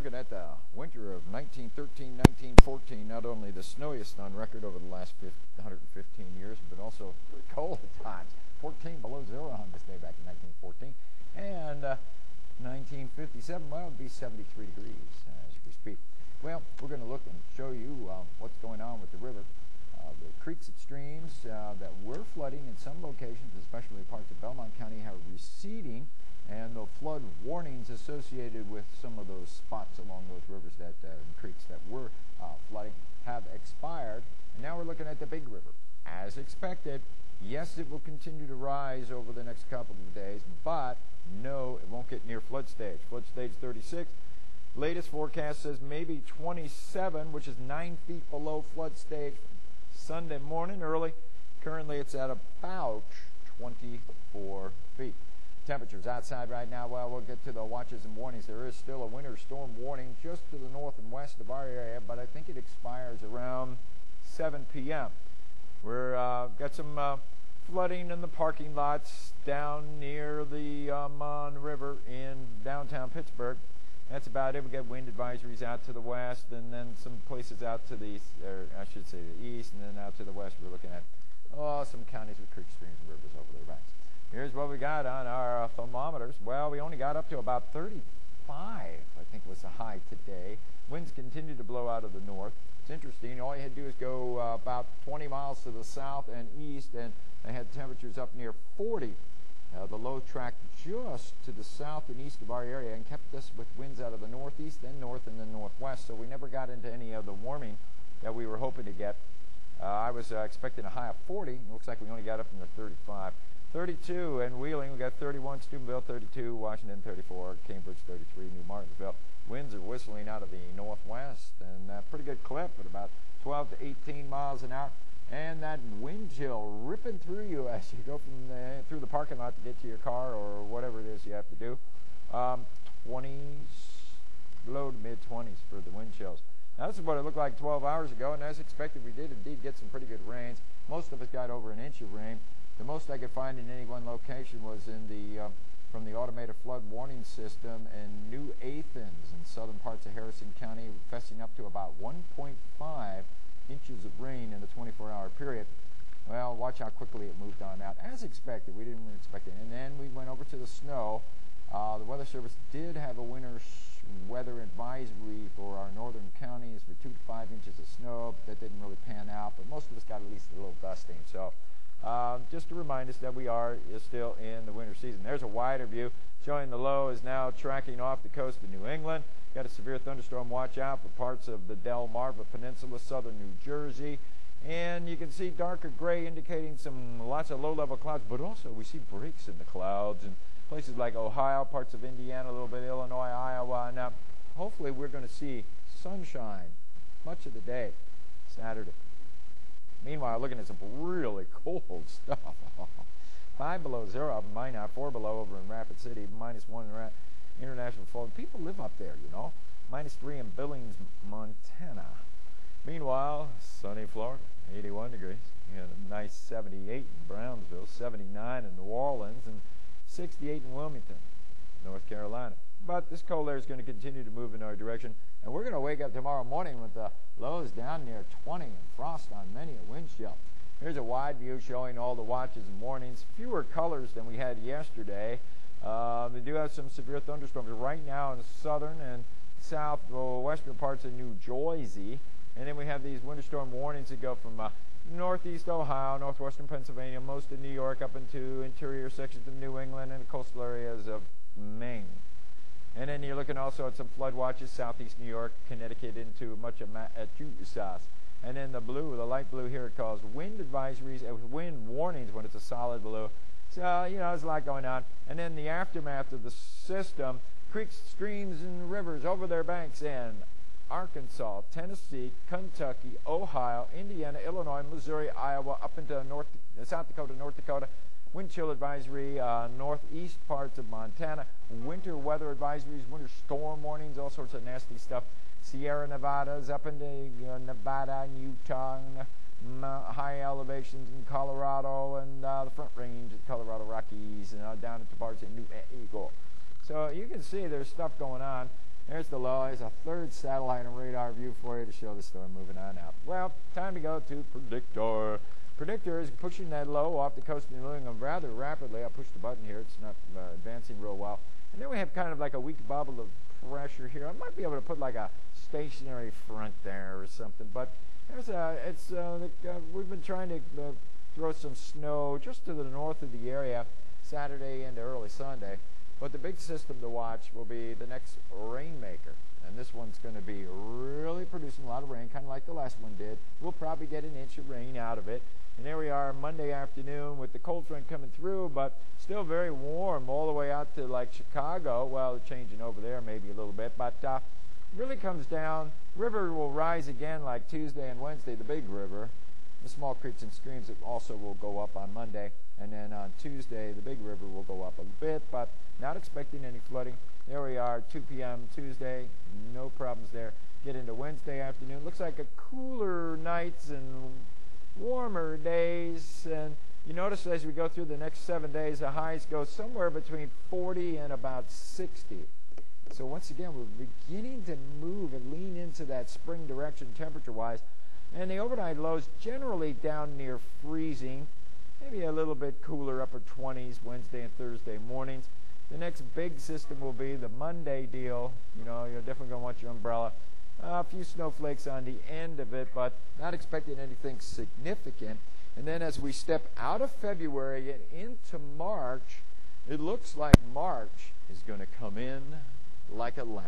looking at the winter of 1913-1914, not only the snowiest on record over the last 115 years, but also pretty cold at times. 14 below zero on this day back in 1914. And 1957, well, it would be 73 degrees as we speak. Well, we're going to look and show you what's going on with the river. The creeks and streams that were flooding in some locations, especially parts of Belmont County, are receding, and the flood warnings associated with some of those spots along those rivers and creeks that were flooding have expired. And now we're looking at the big river. As expected, yes, it will continue to rise over the next couple of days, but no, it won't get near flood stage. Flood stage 36. Latest forecast says maybe 27, which is 9 feet below flood stage Sunday morning early. Currently it's at about 24 feet. Temperatures outside right now, well, we'll get to the watches and warnings. There is still a winter storm warning just to the north and west of our area, but I think it expires around 7 p.m. We're got some flooding in the parking lots down near the Mon River in downtown Pittsburgh. That's about it. We got wind advisories out to the west, and then some places out to the east, or I should say the east, and then out to the west. We're looking at some counties with creeks, streams, and rivers over their banks. Here's what we got on our thermometers. Well, we only got up to about 35, I think was the high today. Winds continue to blow out of the north. It's interesting. All you had to do is go about 20 miles to the south and east, and they had temperatures up near 40. The low tracked just to the south and east of our area and kept us with winds out of the northeast, then north, and then northwest. So we never got into any of the warming that we were hoping to get. I was expecting a high of 40. It looks like we only got up into 35. 32 in Wheeling. We got 31. Steubenville 32. Washington 34. Cambridge 33. New Martinsville. Winds are whistling out of the northwest, and pretty good clip at about 12 to 18 miles an hour. And that wind chill ripping through you as you go from through the parking lot to get to your car or whatever it is you have to do. 20s, low to mid-20s for the wind chills. Now, this is what it looked like 12 hours ago, and as expected, we did indeed get some pretty good rains. Most of us got over an inch of rain. The most I could find in any one location was in the from the automated flood warning system in New Athens in southern parts of Harrison County, fessing up to about 1.5 inches of rain in the 24-hour period. Well, watch how quickly it moved on out. As expected, we didn't expect it. And then we went over to the snow. The Weather Service did have a winter weather advisory for our northern counties for 2 to 5 inches of snow. But that didn't really pan out, but most of us got at least a little dusting. So just to remind us that we are still in the winter season. There's a wider view showing the low is now tracking off the coast of New England. Got a severe thunderstorm watch out for parts of the Delmarva Peninsula, southern New Jersey. And you can see darker gray indicating lots of low-level clouds, but also we see breaks in the clouds in places like Ohio, parts of Indiana, a little bit of Illinois, Iowa. Now, hopefully we're going to see sunshine much of the day Saturday. Meanwhile, looking at some really cold stuff. 5 below zero up in Minot, 4 below over in Rapid City, -1 in International Falls. People live up there, you know. -3 in Billings, Montana. Meanwhile, sunny Florida, 81 degrees. You had a nice 78 in Brownsville, 79 in New Orleans, and 68 in Wilmington, North Carolina. But this cold air is going to continue to move in our direction, and we're going to wake up tomorrow morning with the lows down near 20 and frost on many a wind chill. Here's a wide view showing all the watches and warnings. Fewer colors than we had yesterday. They do have some severe thunderstorms right now in southern and southwestern parts of New Jersey. And then we have these winter storm warnings that go from northeast Ohio, northwestern Pennsylvania, most of New York, up into interior sections of New England and the coastal areas of Maine. And then you're looking also at some flood watches, southeast New York, Connecticut, into much of Massachusetts. And then the blue, the light blue here, it calls wind advisories, wind warnings when it's a solid blue. So, you know, there's a lot going on. And then the aftermath of the system, creeks, streams, and rivers over their banks in Arkansas, Tennessee, Kentucky, Ohio, Indiana, Illinois, Missouri, Iowa, up into South Dakota, North Dakota. Wind chill advisory, northeast parts of Montana. Winter weather advisories, winter storm warnings, all sorts of nasty stuff. Sierra Nevadas, up into Nevada and Utah, and high elevations in Colorado, and the Front Range of Colorado Rockies, and down into parts of New Mexico. So you can see there's stuff going on. There's the low. There's a third satellite and radar view for you to show the storm moving on out. Well, time to go to Predictor. Predictor is pushing that low off the coast of New England rather rapidly. I'll push the button here. It's not advancing real well. And then we have kind of like a weak bubble of pressure here. I might be able to put like a stationary front there or something. But we've been trying to throw some snow just to the north of the area Saturday into early Sunday. But the big system to watch will be the next rainmaker. And this one's going to be really producing a lot of rain, kind of like the last one did. We'll probably get an inch of rain out of it. And there we are Monday afternoon with the cold front coming through, but still very warm all the way out to like Chicago. Well, it's changing over there maybe a little bit, but really comes down. River will rise again like Tuesday and Wednesday, the big river. The small creeks and streams also will go up on Monday. And then on Tuesday, the big river will go up a bit, but not expecting any flooding. There we are, 2 p.m. Tuesday, no problems there. Get into Wednesday afternoon. Looks like a cooler nights and warmer days. And you notice as we go through the next 7 days, the highs go somewhere between 40 and about 60. So once again, we're beginning to move and lean into that spring direction temperature-wise. And the overnight lows generally down near freezing. Maybe a little bit cooler, upper 20s Wednesday and Thursday mornings. The next big system will be the Monday deal. You know, you're definitely going to want your umbrella. A few snowflakes on the end of it, but not expecting anything significant. And then as we step out of February and into March, it looks like March is going to come in like a lamb.